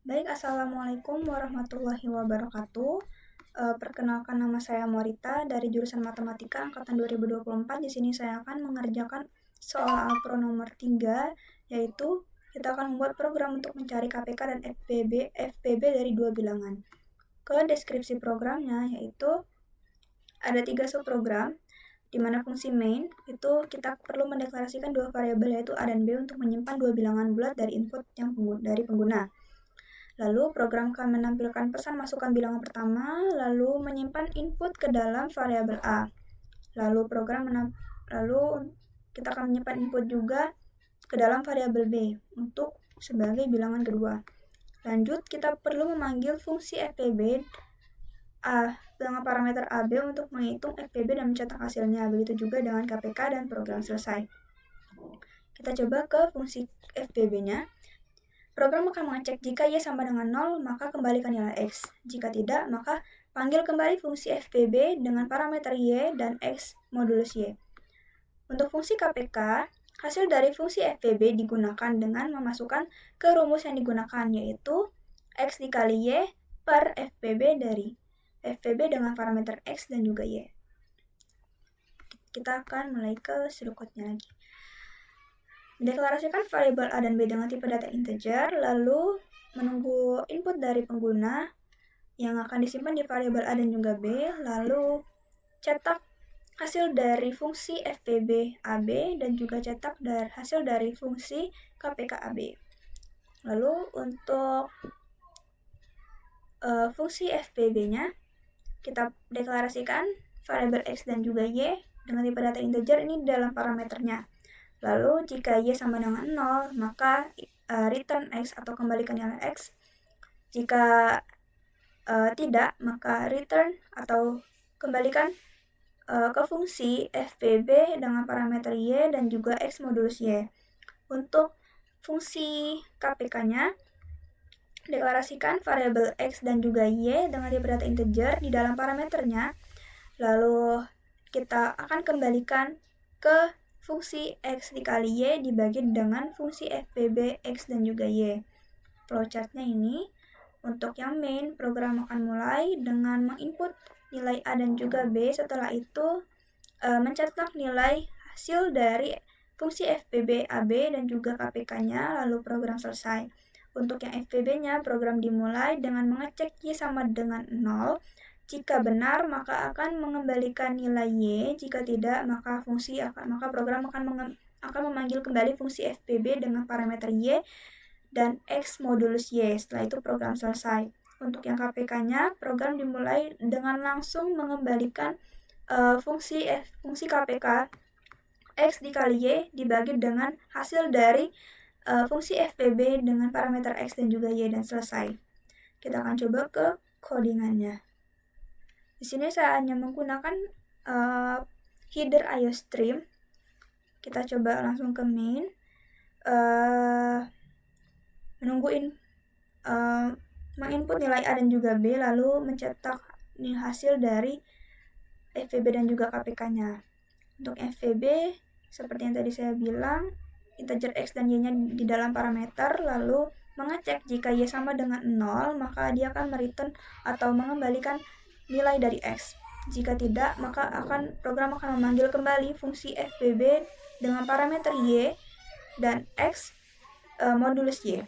Baik, Assalamualaikum warahmatullahi wabarakatuh. Perkenalkan, nama saya Morita dari jurusan Matematika angkatan 2024. Di sini saya akan mengerjakan soal Alpro nomor 3, yaitu kita akan membuat program untuk mencari KPK dan FPB dari dua bilangan. Ke deskripsi programnya, yaitu ada 3 subprogram, di mana fungsi main itu kita perlu mendeklarasikan dua variabel, yaitu A dan B, untuk menyimpan dua bilangan bulat dari input dari pengguna. Lalu program akan menampilkan pesan masukkan bilangan pertama, lalu menyimpan input ke dalam variabel A. Lalu kita akan menyimpan input juga ke dalam variabel B untuk sebagai bilangan kedua. Lanjut, kita perlu memanggil fungsi FPB dengan parameter AB untuk menghitung FPB dan mencetak hasilnya. Begitu juga dengan KPK dan program selesai. Kita coba ke fungsi FPB-nya. Program akan mengecek jika Y sama dengan 0, maka kembalikan nilai X. Jika tidak, maka panggil kembali fungsi FPB dengan parameter Y dan X modulus Y. Untuk fungsi KPK, hasil dari fungsi FPB digunakan dengan memasukkan ke rumus yang digunakan, yaitu X dikali Y per FPB dari FPB dengan parameter X dan juga Y. Kita akan mulai ke strukturnya lagi. Deklarasikan variabel A dan B dengan tipe data integer, lalu menunggu input dari pengguna yang akan disimpan di variabel A dan juga B, lalu cetak hasil dari fungsi FPB AB dan juga cetak hasil dari fungsi KPK AB. Lalu untuk fungsi FPB-nya, kita deklarasikan variabel X dan juga Y dengan tipe data integer ini dalam parameternya. Lalu jika Y sama dengan 0, maka return X atau kembalikan nilai X. Jika tidak, maka return atau kembalikan ke fungsi FPB dengan parameter Y dan juga X modulus Y. Untuk fungsi KPK-nya, deklarasikan variabel X dan juga Y dengan tipe data integer di dalam parameternya. Lalu kita akan kembalikan ke fungsi X dikali Y dibagi dengan fungsi FPB X dan juga Y. Flowchartnya ini, untuk yang main, program akan mulai dengan menginput nilai A dan juga B. Setelah itu mencetak nilai hasil dari fungsi FPB AB dan juga KPK-nya, lalu program selesai. Untuk yang FPB-nya, program dimulai dengan mengecek Y sama dengan 0. Jika benar, maka akan mengembalikan nilai Y. Jika tidak, maka program akan memanggil kembali fungsi FPB dengan parameter Y dan X modulus Y. Setelah itu program selesai. Untuk yang KPK-nya, program dimulai dengan langsung mengembalikan fungsi KPK X dikali Y dibagi dengan hasil dari fungsi FPB dengan parameter X dan juga Y, dan selesai. Kita akan coba ke codingannya. Di sini saya hanya menggunakan header IOStream. Kita coba langsung ke main. Menginput nilai A dan juga B, lalu mencetak hasil dari FPB dan juga KPK-nya. Untuk FPB, seperti yang tadi saya bilang, integer X dan Y-nya di dalam parameter, lalu mengecek jika Y sama dengan 0, maka dia akan mereturn atau mengembalikan nilai dari X. Jika tidak, maka program akan memanggil kembali fungsi FPB dengan parameter Y dan X modulus Y.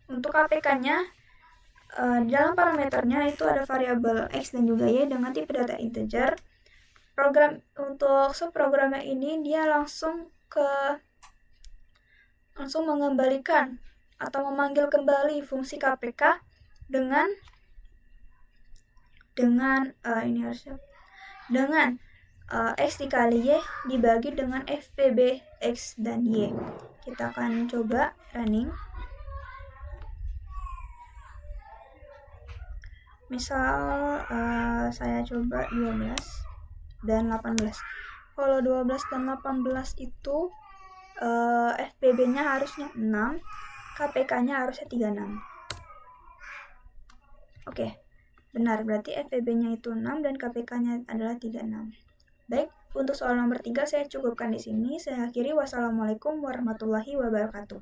Untuk KPK-nya, dalam parameternya itu ada variabel X dan juga Y dengan tipe data integer. Untuk subprogramnya ini, dia langsung mengembalikan atau memanggil kembali fungsi KPK dengan X dikali Y dibagi dengan FPB X dan Y. Kita akan coba running. Misal saya coba 12 dan 18. Kalau 12 dan 18 itu FPB-nya harusnya 6, KPK-nya harusnya 36. Oke. Benar, berarti FPB-nya itu 6 dan KPK-nya adalah 36. Baik, untuk soal nomor 3 saya cukupkan di sini. Saya akhiri. Wassalamualaikum warahmatullahi wabarakatuh.